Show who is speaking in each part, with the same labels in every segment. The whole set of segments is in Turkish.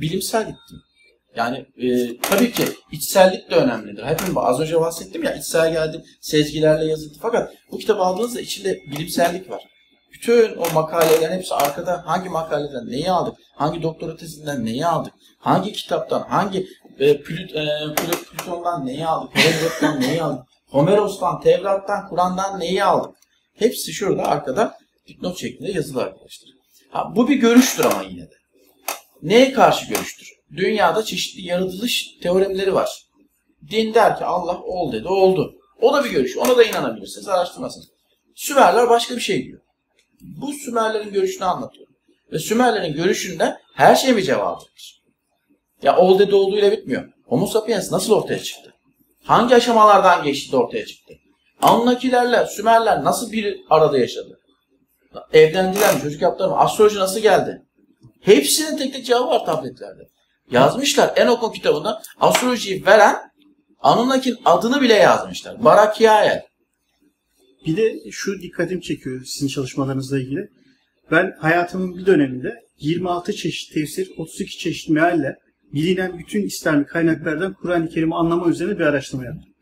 Speaker 1: bilimsel gittim. Yani tabii ki içsellik de önemlidir. Hepimiz az önce bahsettim ya, içsel geldim, sezgilerle yazıldı. Fakat bu kitabı aldığınızda içinde bilimsellik var. Bütün o makalelerin hepsi arkada, hangi makaleden neyi aldık, hangi doktora tezinden neyi aldık, hangi kitaptan, hangi Plüton'dan neyi aldık, Herodot'tan neyi aldık, Homeros'tan, Tevrat'tan, Kur'an'dan neyi aldık. Hepsi şurada arkada dipnot şeklinde yazılı arkadaşlar. Bu bir görüştür ama yine de. Neye karşı görüştür? Dünyada çeşitli yaratılış teoremleri var. Din der ki Allah ol dedi, oldu. O da bir görüş. Ona da inanabilirsiniz, araştırmasınız. Sümerler başka bir şey diyor. Bu Sümerlerin görüşünü anlatıyorum. Ve Sümerlerin görüşünde her şey bir cevabıdır. Ya ol dedi olduğuyla bitmiyor. Homo sapiens nasıl ortaya çıktı? Hangi aşamalardan geçti de ortaya çıktı? Anunnakilerle Sümerler nasıl bir arada yaşadı? Evlendiler mi? Çocuk yaptılar mı? Astroloji nasıl geldi? Hepsinin tek tek cevabı var tabletlerde. Yazmışlar. Enok'un kitabında astrolojiyi veren Anunnakinin adını bile yazmışlar. Barakiael.
Speaker 2: Bir de şu dikkatim çekiyor sizin çalışmalarınızla ilgili. Ben hayatımın bir döneminde 26 çeşit tefsir, 32 çeşit mealle bilinen bütün İslami kaynaklardan Kur'an-ı Kerim'i anlama üzerine bir araştırma yaptım.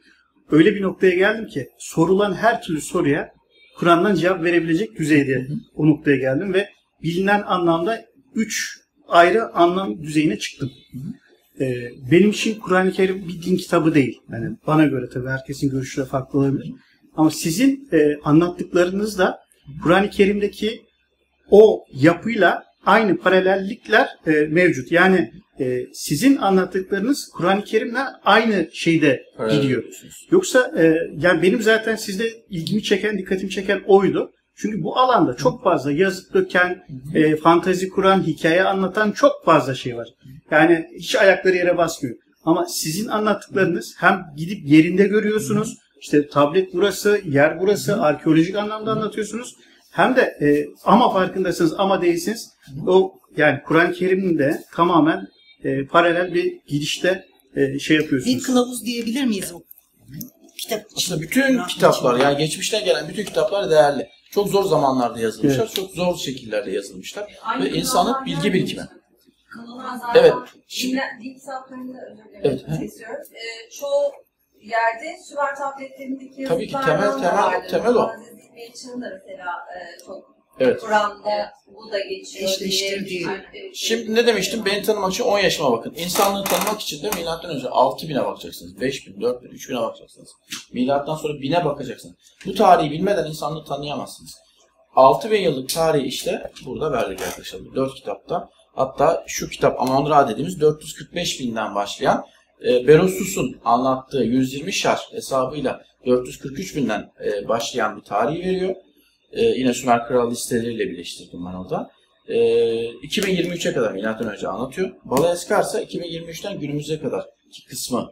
Speaker 2: Öyle bir noktaya geldim ki sorulan her türlü soruya Kur'an'dan cevap verebilecek düzeyde o noktaya geldim ve bilinen anlamda 3 ayrı anlam düzeyine çıktım. Benim için Kur'an-ı Kerim bir din kitabı değil. Yani bana göre tabii herkesin görüşü de farklı olabilir. Ama sizin anlattıklarınız da Kur'an-ı Kerim'deki o yapıyla aynı paralellikler mevcut. Yani sizin anlattıklarınız Kur'an-ı Kerim'le aynı şeyde gidiyor. Yoksa yani benim zaten sizde ilgimi çeken, dikkatimi çeken oydu. Çünkü bu alanda çok fazla yazıp döken, fantazi kuran, hikaye anlatan çok fazla şey var. Yani hiç ayakları yere basmıyor. Ama sizin anlattıklarınız hem gidip yerinde görüyorsunuz, işte tablet burası, yer burası, arkeolojik anlamda anlatıyorsunuz. Hem de ama farkındasınız ama değilsiniz. O yani Kur'an-ı Kerim'in de tamamen paralel bir gidişte şey yapıyorsunuz.
Speaker 3: Bir kılavuz diyebilir miyiz o kitap için?
Speaker 1: Aslında bütün kitaplar, yani geçmişten gelen bütün kitaplar değerli. Çok zor zamanlarda yazılmışlar, evet. Çok zor şekillerde yazılmışlar. Ve insanın bilgi birikimi. Evet.
Speaker 4: Din kitaplarında özür dilerim. Evet. Çoğu yerde Sümer tabletlerindeki yazılar
Speaker 1: tabii ki temel o.
Speaker 4: için de mesela çok
Speaker 1: evet.
Speaker 4: Kur'an'da bu da geçiyor diye.
Speaker 1: Şimdi ne demiştim? Beni tanımak için 10 yaşıma bakın. İnsanlığı tanımak için de milattan önce 6000'e bakacaksınız. 5000, 4000, 3000'e bakacaksınız. Milattan sonra 1000'e bakacaksınız. Bu tarihi bilmeden insanlığı tanıyamazsınız. 6000 yıllık tarihi işte burada verdik arkadaşlar. 4 kitapta. Hatta şu kitap Amon-Ra dediğimiz 445.000'den başlayan Berossus'un anlattığı 120 şar hesabıyla 443.000'den başlayan bir tarihi veriyor. Yine Sümer Kral listeleriyle birleştirdim ben orada. 2023'e kadar milattan önce anlatıyor. Balaeskar ise 2023'ten günümüze kadar ki kısmı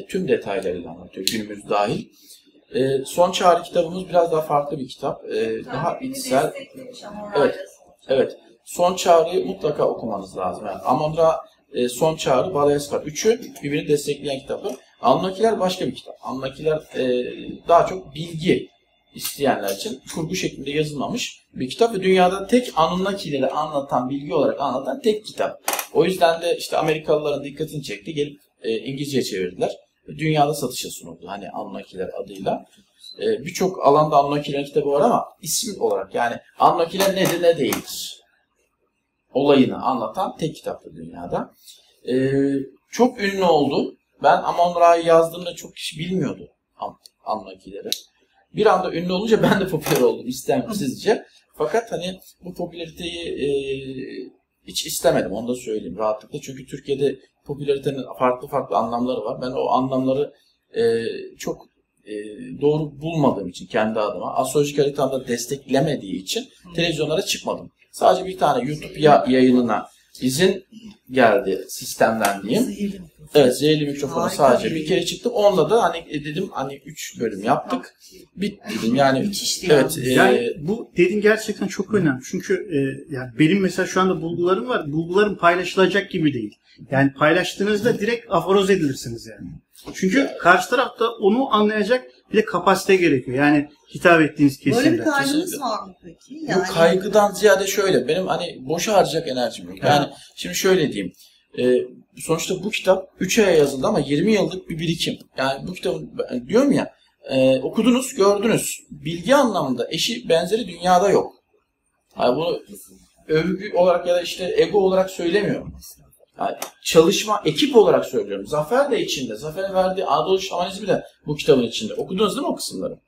Speaker 1: tüm detaylarıyla anlatıyor. Günümüz dahil. Son Çağrı kitabımız biraz daha farklı bir kitap. Daha içsel. Evet. Son Çağrı'yı mutlaka okumanız lazım. Yani Amon-Ra, Son Çağrı, Balaeskar. Üçü birbirini destekleyen kitaplar. Anunnakiler başka bir kitap. Anunnakiler daha çok bilgi isteyenler için kurgu şeklinde yazılmamış bir kitap ve dünyada tek Anunnakileri anlatan, bilgi olarak anlatan tek kitap. O yüzden de işte Amerikalıların dikkatini çekti. Gelip İngilizceye çevirdiler. Dünyada satışa sunuldu. Hani Anunnakiler adıyla. Birçok alanda Anunnakilerin kitabı var ama isim olarak yani Anunnakiler nedir ne değildir olayını anlatan tek kitaptır dünyada. Çok ünlü oldu. Ben Amon-Ra'yı yazdığımda çok kişi bilmiyordu Anunnakileri. Bir anda ünlü olunca ben de popüler oldum istemsizce. Fakat hani bu popülariteyi hiç istemedim, onu da söyleyeyim rahatlıkla. Çünkü Türkiye'de popülaritenin farklı anlamları var. Ben o anlamları çok doğru bulmadığım için kendi adıma, astrolojik haritamda desteklemediği için televizyonlara çıkmadım. Sadece bir tane YouTube yayınına izin geldi sistemden diyeyim. Evet, zehirli mikrofona sadece bir kere çıktım. Onunla da hani dedim hani 3 bölüm yaptık. Bitti dedim. Yani evet.
Speaker 2: Yani bu dediğin gerçekten çok önemli. Çünkü yani benim mesela şu anda bulgularım var. Bulgularım paylaşılacak gibi değil. Yani paylaştığınızda direkt aforoz edilirsiniz yani. Çünkü karşı tarafta onu anlayacak bir de kapasite gerekiyor. Yani hitap ettiğiniz kesimde.
Speaker 3: Böyle bir kaygınız var mı peki? Yani...
Speaker 1: Yok, kaygıdan ziyade şöyle. Benim hani boşa harcayacak enerjim yok. Yani şimdi şöyle diyeyim. Sonuçta bu kitap 3 aya yazıldı ama 20 yıllık bir birikim. Yani bu kitabın diyorum ya, okudunuz, gördünüz. Bilgi anlamında eşi benzeri dünyada yok. Yani bunu övgü olarak ya da işte ego olarak söylemiyorum. Yani çalışma, ekip olarak söylüyorum. Zafer de içinde. Zafer'in verdiği Anadolu Şamanizmi de bu kitabın içinde. Okudunuz değil mi o kısımları?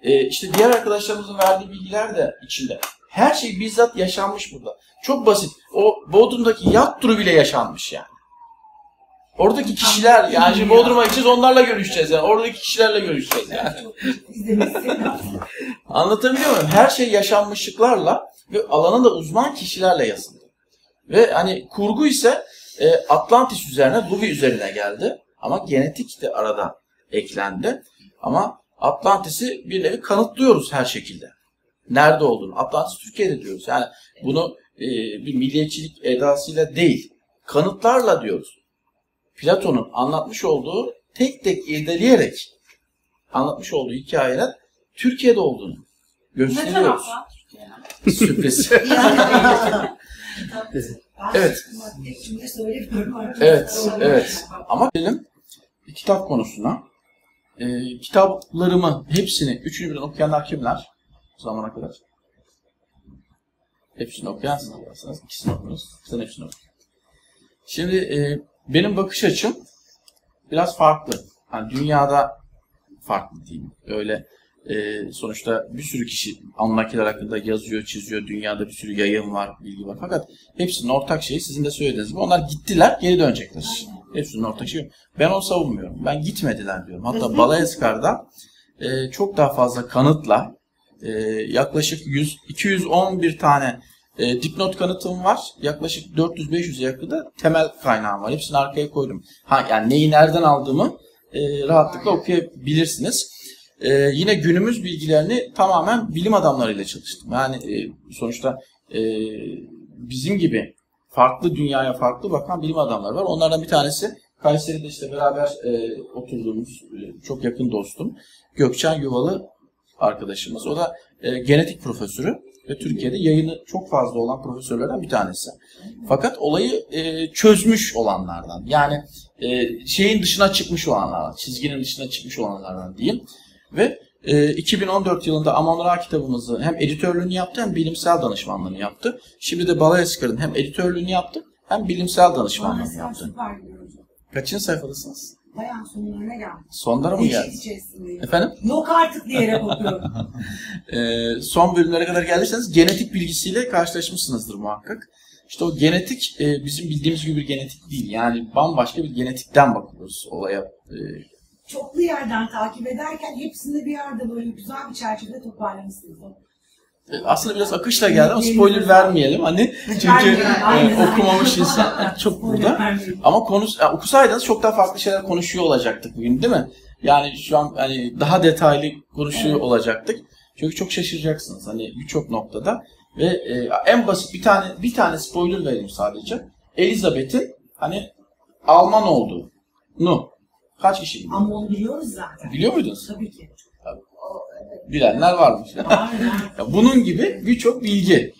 Speaker 1: İşte diğer arkadaşlarımızın verdiği bilgiler de içinde. Her şey bizzat yaşanmış burada. Çok basit. O Bodrum'daki yat turu bile yaşanmış yani. Oradaki kişiler, yani şimdi Bodrum'a gideceğiz, onlarla görüşeceğiz yani. Oradaki kişilerle görüşeceğiz yani. Anlatabiliyor muyum? Her şey yaşanmışlıklarla ve alana da uzman kişilerle yazıldı. Ve hani kurgu ise Atlantis üzerine, Luvi üzerine geldi. Ama genetik de arada eklendi. Ama Atlantis'i bir nevi kanıtlıyoruz her şekilde. Nerede olduğunu. Atlantis Türkiye'de diyoruz. Yani bunu bir milliyetçilik edasıyla değil, kanıtlarla diyoruz. Platon'un anlatmış olduğu, tek tek irdeleyerek anlatmış olduğu hikayeler Türkiye'de olduğunu gösteriyoruz. Sürpriz. Evet. Evet. Ama gelelim kitap konusuna. Kitaplarımı hepsini, üçünü birden okuyanlar kimler? Bu zamana kadar. Hepsini okuyansınız. İkisini okudunuz. Sen hepsini okudun. Şimdi benim bakış açım biraz farklı. Yani dünyada farklı diyeyim. Öyle sonuçta bir sürü kişi Anunnakiler hakkında yazıyor, çiziyor. Dünyada bir sürü yayın var, bilgi var. Fakat hepsinin ortak şeyi sizin de söylediğiniz gibi. Onlar gittiler, geri dönecekler. Hepsinin ortak şeyi. Ben onu savunmuyorum. Ben gitmediler diyorum. Hatta Balayeskar'da çok daha fazla kanıtla yaklaşık 211 tane dipnot kanıtım var. Yaklaşık 400-500'e yakın da temel kaynağım var. Hepsini arkaya koydum. Yani neyi nereden aldığımı rahatlıkla okuyabilirsiniz. Yine günümüz bilgilerini tamamen bilim adamlarıyla çalıştım. Yani sonuçta bizim gibi farklı dünyaya farklı bakan bilim adamları var. Onlardan bir tanesi Kayseri'de işte beraber oturduğumuz çok yakın dostum Gökçen Yuvalı arkadaşımız. O da genetik profesörü ve Türkiye'de yayını çok fazla olan profesörlerden bir tanesi. Fakat olayı çözmüş olanlardan. Yani şeyin dışına çıkmış olanlardan, çizginin dışına çıkmış olanlardan diyeyim. Ve 2014 yılında Amon-Ra kitabımızı hem editörlüğünü yaptı hem bilimsel danışmanlığını yaptı. Şimdi de Balayeskar'ın hem editörlüğünü yaptı hem bilimsel danışmanlığını yaptı. Kaçıncı sayfadasınız?
Speaker 3: Bayağı sonlarına geldim.
Speaker 1: Sonlara mı geldi? Efendim?
Speaker 3: Yok artık diyerek okuyorum.
Speaker 1: Son bölümlere kadar geldiyseniz genetik bilgisiyle karşılaşmışsınızdır muhakkak. İşte o genetik bizim bildiğimiz gibi bir genetik değil. Yani bambaşka bir genetikten bakıyoruz olaya.
Speaker 3: Çoklu yerden takip ederken hepsinde bir yerde böyle güzel bir çerçevede toparlamışsınız.
Speaker 1: Aslında biraz akışla geldi ama spoiler vermeyelim. Hani çünkü okumamış insan çok burada. Ama okusaydınız çok daha farklı şeyler konuşuyor olacaktık bugün değil mi? Yani şu an hani daha detaylı konuşuyor olacaktık. Çünkü çok şaşıracaksınız hani birçok noktada ve en basit bir tane spoiler vereyim sadece. Elizabeth'in hani Alman olduğunu kaç kişi biliyor?
Speaker 3: Ama onu biliyoruz zaten.
Speaker 1: Biliyor muydunuz?
Speaker 3: Tabii ki.
Speaker 1: Bilenler varmış. Bunun gibi birçok bilgi.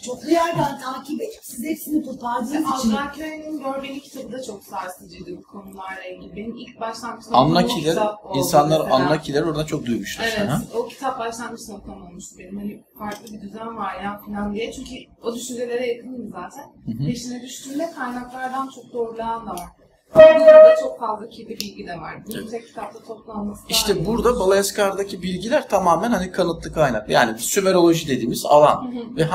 Speaker 3: Çoklu yerden takip edip siz hepsini toparladığınız için.
Speaker 5: Azrakilerin Görbeli kitabı da çok sarsıcıydı bu konularla ilgili. Benim ilk başlangıçta
Speaker 1: Annakiler, insanlar Annakiler oradan çok duymuşlar.
Speaker 5: Evet, o kitap başlangıçta okunmamıştı benim. Hani farklı bir düzen var ya falan diye. Çünkü o düşüncelere yakınım zaten. Peşine düştüğümde kaynaklardan çok doğrulayan da var. Burada çok fazla kirli bilgi de var. Bu tek kitapta toplanması
Speaker 1: İşte burada Balayeskar'daki bilgiler tamamen hani kanıtlı kaynak. Yani Sümeroloji dediğimiz alan. Ve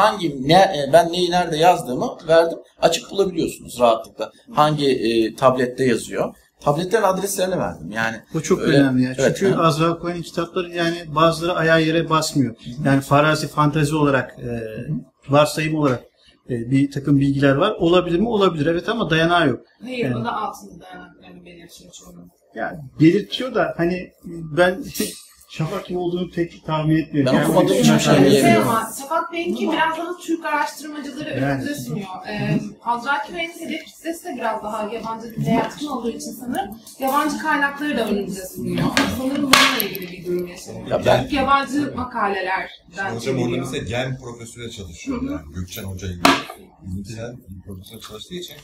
Speaker 1: ben neyi nerede yazdığımı verdim. Açık bulabiliyorsunuz rahatlıkla. Hangi tablette yazıyor. Tabletlerin adreslerini verdim. Yani
Speaker 2: bu çok önemli ya. Çünkü evet, Azra Cohen'in kitapları yani bazıları ayağı yere basmıyor. Yani farazi, fantazi olarak, varsayım olarak bir takım bilgiler var. Olabilir mi? Olabilir. Evet ama dayanağı yok.
Speaker 5: Hayır, yani, o da altında dayanaklarını belirtiyor çoğunun.
Speaker 2: Yani belirtiyor da hani ben Şafak gibi olduğunu pek tahmin etmiyorum.
Speaker 1: Ben okumadığım için söyleyemiyorum.
Speaker 5: Şafak Bey'inki biraz daha Türk araştırmacıları önümüze sunuyor. Azraki Bey'in hedef kitlesi de biraz daha yabancı dile yatkın olduğu için sanırım yabancı kaynakları da önümüze sunuyor. Sanırım bununla ilgili bir durum yaşanıyor. Çünkü yabancı makalelerden
Speaker 6: hocam orada mesela gen profesörüyle çalışıyor. Yani Gökçen Hoca ile. Bizimkiler profesör çalıştığı için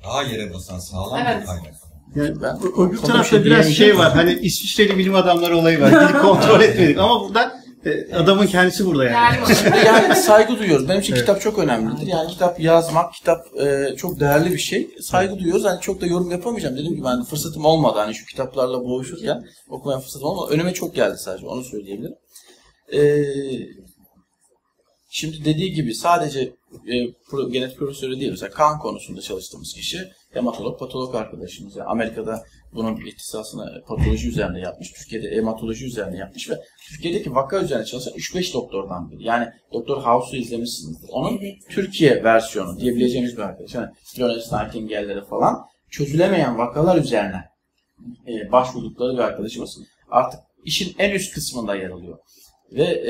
Speaker 6: Daha yere basan sağlam
Speaker 5: Evet.
Speaker 6: bir kaynak.
Speaker 2: Yani
Speaker 1: Ben
Speaker 2: öbür
Speaker 1: konuda bir
Speaker 2: tarafta
Speaker 1: şey
Speaker 2: biraz
Speaker 1: diyemeyeceğim.
Speaker 2: şey var. Hani İsviçreli bilim adamları olayı var. Gidip kontrol etmedik ama buradan adamın kendisi burada yani.
Speaker 5: Yani
Speaker 1: Yani saygı duyuyoruz. Benim için
Speaker 2: Evet.
Speaker 1: kitap çok önemlidir. Yani kitap yazmak, kitap çok değerli bir şey. Saygı duyuyoruz. Hani çok da yorum yapamayacağım. Dediğim gibi hani fırsatım olmadı. Hani şu kitaplarla boğuşurken okumaya fırsatım olmadı. Önüme çok geldi sadece. Onu söyleyebilirim. Şimdi dediği gibi sadece genetik profesörü değil. Mesela kan konusunda çalıştığımız kişi hematolog, patolog arkadaşımız. Yani Amerika'da bunun ihtisasını patoloji üzerine yapmış. Türkiye'de hematoloji üzerine yapmış ve Türkiye'deki vaka üzerine çalışan 3-5 doktordan biri. Yani Doktor House'u izlemişsinizdir. Onun
Speaker 3: Evet.
Speaker 1: Türkiye versiyonu diyebileceğimiz bir arkadaş. Yani Florence Nightingale'leri falan çözülemeyen vakalar üzerine başvurdukları bir arkadaşımız. Artık işin en üst kısmında yer alıyor. Ve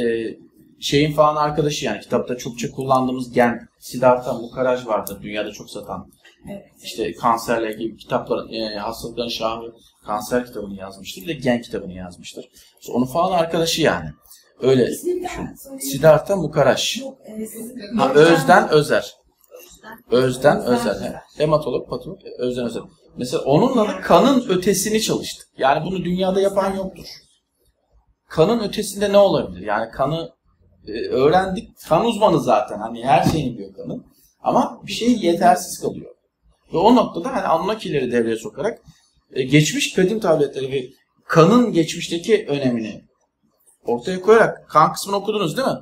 Speaker 1: şeyin falan arkadaşı, yani kitapta çokça kullandığımız gen, Siddhartha Mukherjee vardır. Dünyada çok satan.
Speaker 3: Evet.
Speaker 1: İşte kanserle ilgili kitapların, hastalıkların şahı kanser kitabını yazmıştır. Bir de gen kitabını yazmıştır. İşte onun falan arkadaşı yani. Öyle.
Speaker 3: İsmini bir daha söyleyin.
Speaker 1: Siddhartha Mukherjee.
Speaker 3: Yok, sizin-
Speaker 1: Ha, Özden Özer. Özden Özer. He. Hematolog, patolog, Özden Özer. Mesela onunla da kanın ötesini çalıştık. Yani bunu dünyada yapan yoktur. Kanın ötesinde ne olabilir? Yani kanı öğrendik. Kan uzmanı zaten. Hani her şeyini biliyor kanın. Ama bir şey yetersiz kalıyor. Ve o noktada hani Anunnakileri devreye sokarak geçmiş kadim tabletleri ve kanın geçmişteki önemini ortaya koyarak, kan kısmını okudunuz değil mi?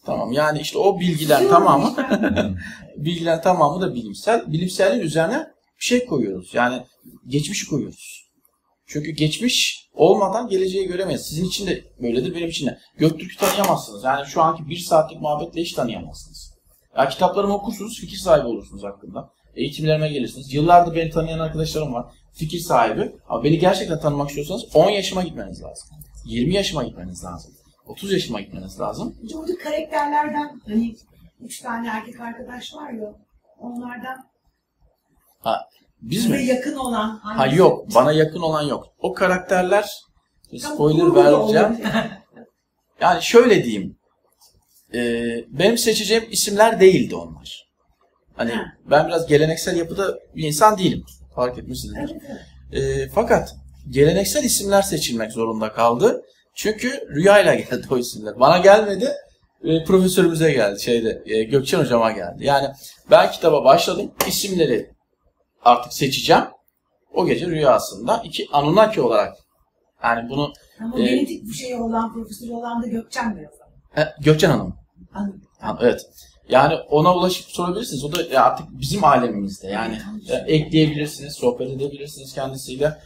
Speaker 1: Tamam, yani işte o bilgiler tamamı bilgiler tamamı da bilimsel. Bilimselliğin üzerine bir şey koyuyoruz. Yani geçmişi koyuyoruz. Çünkü geçmiş olmadan geleceği göremeyiz. Sizin için de böyledir, benim için de. Göktürk'ü tanıyamazsınız. Yani şu anki 1 saatlik muhabbetle hiç tanıyamazsınız. Ya kitaplarımı okursunuz, fikir sahibi olursunuz hakkında. Eğitimlerime gelirsiniz. Yıllardır beni tanıyan arkadaşlarım var. Fikir sahibi. Ama beni gerçekten tanımak istiyorsanız 10 yaşıma gitmeniz lazım. 20 yaşıma gitmeniz lazım. 30 yaşıma gitmeniz lazım.
Speaker 3: Orada karakterlerden hani 3 tane erkek arkadaş var ya, onlardan
Speaker 1: Biz
Speaker 3: size
Speaker 1: mi?
Speaker 3: yakın olan
Speaker 1: Ha
Speaker 3: hangisi?
Speaker 1: yok, bana yakın olan yok. O karakterler,
Speaker 3: Tam
Speaker 1: spoiler
Speaker 3: kurgu da
Speaker 1: vereceğim.
Speaker 3: olur.
Speaker 1: Yani şöyle diyeyim. Benim seçeceğim isimler değildi onlar. Hani
Speaker 3: Ha.
Speaker 1: ben biraz geleneksel yapıda bir insan değilim. Fark etmişsinizdir.
Speaker 3: Evet, evet.
Speaker 1: Fakat geleneksel isimler seçilmek zorunda kaldı. Çünkü rüyayla geldi o isimler. Bana gelmedi, profesörümüze geldi. Gökçen hocama geldi. Yani ben kitaba başladım. İsimleri artık seçeceğim. O gece rüyasında 2 Anunnaki olarak. Yani bunu
Speaker 3: Ama genetik bir şey olan, profesör olan da Gökçen biraz.
Speaker 1: Gökçen Hanım.
Speaker 3: Anladım.
Speaker 1: Evet. Yani ona ulaşıp sorabilirsiniz. O da artık bizim alemimizde. Yani ekleyebilirsiniz, sohbet edebilirsiniz kendisiyle.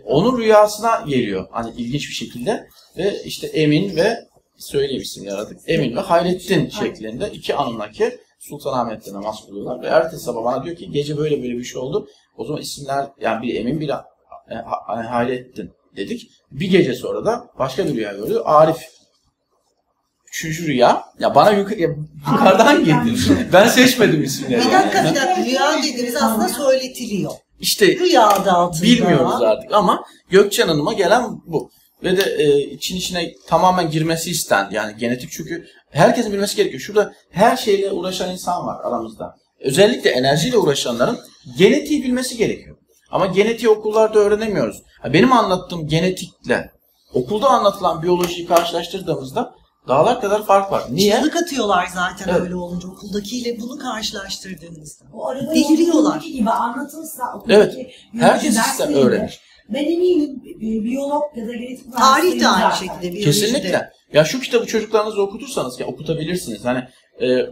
Speaker 1: Onun rüyasına geliyor. Hani ilginç bir şekilde. Ve işte Emin ve söyleyeyim isimleri artık. Emin ve Hayrettin şeklinde 2 Anunnaki Sultanahmet'te namaz kılıyorlar. Ve ertesi sabah bana diyor ki gece böyle bir şey oldu. O zaman isimler, yani biri Emin, biri Hayrettin dedik. Bir gece sonra da başka bir rüya gördü. Arif. 3. rüya. Ya bana yukarıdan geldi. Ben seçmedim isimleri.
Speaker 7: Bir dakika rüya dediğiniz aslında söyletiliyor.
Speaker 1: İşte
Speaker 7: Rüya adı altında.
Speaker 1: bilmiyoruz artık ama Gökçen Hanım'a gelen bu. Ve de içine tamamen girmesi istendi. Yani genetik, çünkü herkesin bilmesi gerekiyor. Şurada her şeyle uğraşan insan var aramızda. Özellikle enerjiyle uğraşanların genetiği bilmesi gerekiyor. Ama genetiği okullarda öğrenemiyoruz. Benim anlattığım genetikle okulda anlatılan biyolojiyi karşılaştırdığımızda dağlar kadar fark var. Niye?
Speaker 7: Çığlık atıyorlar zaten
Speaker 1: Evet.
Speaker 7: öyle olunca okuldakiyle bunu karşılaştırdığınızda.
Speaker 3: O arada
Speaker 7: Deliriyorlar.
Speaker 3: okuldaki gibi anlatılsa
Speaker 1: Evet.
Speaker 3: okuldaki
Speaker 1: Herkes
Speaker 3: biyoloji
Speaker 1: işte
Speaker 3: derslerinde,
Speaker 1: öğrenir.
Speaker 3: ben eminim biyolog ya da genetik
Speaker 7: Tarih de
Speaker 3: mühendisleri
Speaker 7: aynı
Speaker 3: zaten.
Speaker 7: şekilde. Biyolojide.
Speaker 1: Kesinlikle. Ya şu kitabı çocuklarınıza okutursanız, ya okutabilirsiniz. Hani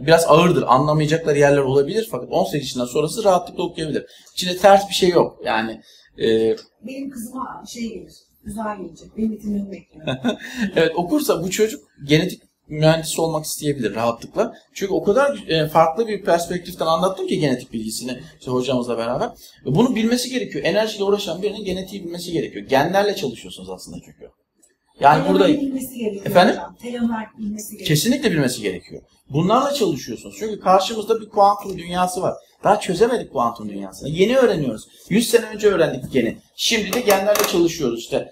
Speaker 1: biraz ağırdır, anlamayacakları yerler olabilir fakat 18 yaşından sonrası rahatlıkla okuyabilir. İçinde ters bir şey yok. Yani
Speaker 3: Benim kızıma şey gelir, güzel gelecek. Benim eğitimimi bekliyor.
Speaker 1: evet, okursa bu çocuk genetik mühendisi olmak isteyebilir rahatlıkla. Çünkü o kadar farklı bir perspektiften anlattım ki genetik bilgisini işte hocamızla beraber. Bunu bilmesi gerekiyor. Enerjiyle uğraşan birinin genetiği bilmesi gerekiyor. Genlerle çalışıyorsunuz aslında çünkü. Yani
Speaker 3: Telomer
Speaker 1: burada
Speaker 3: bilmesi gerekiyor
Speaker 1: efendim?
Speaker 3: hocam. Telomer bilmesi gerekiyor.
Speaker 1: Kesinlikle bilmesi gerekiyor. Bunlarla çalışıyorsunuz. Çünkü karşımızda bir kuantum dünyası var. Daha çözemedik kuantum dünyasını. Yeni öğreniyoruz. 100 sene önce öğrendik geni. Şimdi de genlerle çalışıyoruz. İşte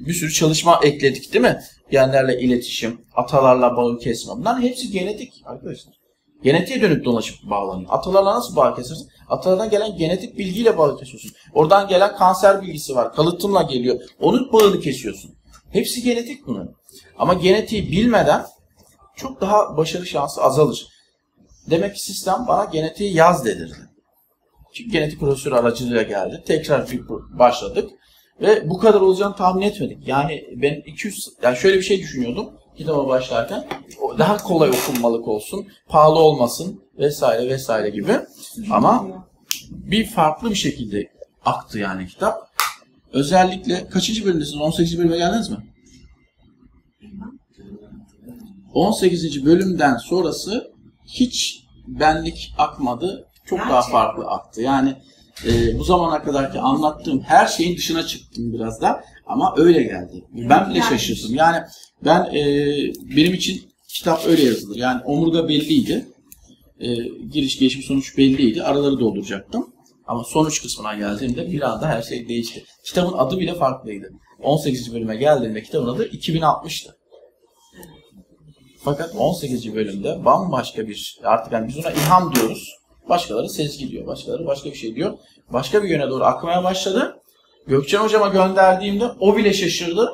Speaker 1: bir sürü çalışma ekledik değil mi? Genlerle iletişim, atalarla bağı kesme. Bunların hepsi genetik arkadaşlar. Genetiğe dönüp dolaşıp bağlanıyor. Atalarla nasıl bağ kesersin? Atalardan gelen genetik bilgiyle bağ kesiyorsun. Oradan gelen kanser bilgisi var. Kalıtımla geliyor. Onun bağını kesiyorsun. Hepsi genetik bunun. Ama genetiği bilmeden çok daha başarı şansı azalır. Demek ki sistem bana genetiği yaz dedirdi. Çünkü genetik profesörü aracılığıyla geldi. Tekrar başladık. Ve bu kadar olacağını tahmin etmedik. Yani ben şöyle bir şey düşünüyordum kitaba başlarken. Daha kolay okunmalık olsun, pahalı olmasın vesaire vesaire gibi. Ama bir farklı bir şekilde aktı yani kitap. Özellikle kaçıncı bölümdesiniz? 18. bölüme geldiniz mi? 18. bölümden sonrası hiç benlik akmadı. Çok daha farklı aktı. Yani bu zamana kadarki anlattığım her şeyin dışına çıktım biraz da. Ama öyle geldi. Ben bile şaşırdım. Yani benim için kitap öyle yazılır. Yani omurga belliydi. Giriş, gelişme, sonuç belliydi. Araları dolduracaktım. Ama sonuç kısmına geldiğimde bir anda her şey değişti. Kitabın adı bile farklıydı. 18. bölüme geldiğimde kitabın adı 2060'tı. Fakat 18. bölümde bambaşka bir, artık yani biz ona ilham diyoruz. Başkaları sezgi diyor. Başkaları başka bir şey diyor. Başka bir yöne doğru akmaya başladı. Gökçen hocama gönderdiğimde o bile şaşırdı.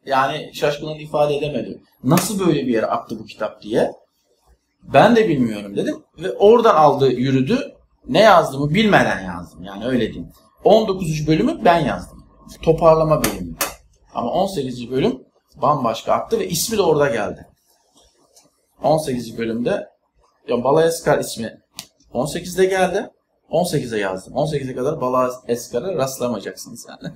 Speaker 1: Yani şaşkınlığını ifade edemedi. Nasıl böyle bir yere aktı bu kitap diye. Ben de bilmiyorum dedim. Ve oradan aldı, yürüdü. Ne yazdığımı bilmeden yazdım. Yani öyle diyeyim. 19. bölümü ben yazdım. Toparlama bölümü. Ama 18. bölüm bambaşka aktı ve ismi de orada geldi. 18. bölümde Balaeskar ismi 18'de geldi. 18'e yazdım. 18'e kadar Balaeskar'a rastlamayacaksınız yani.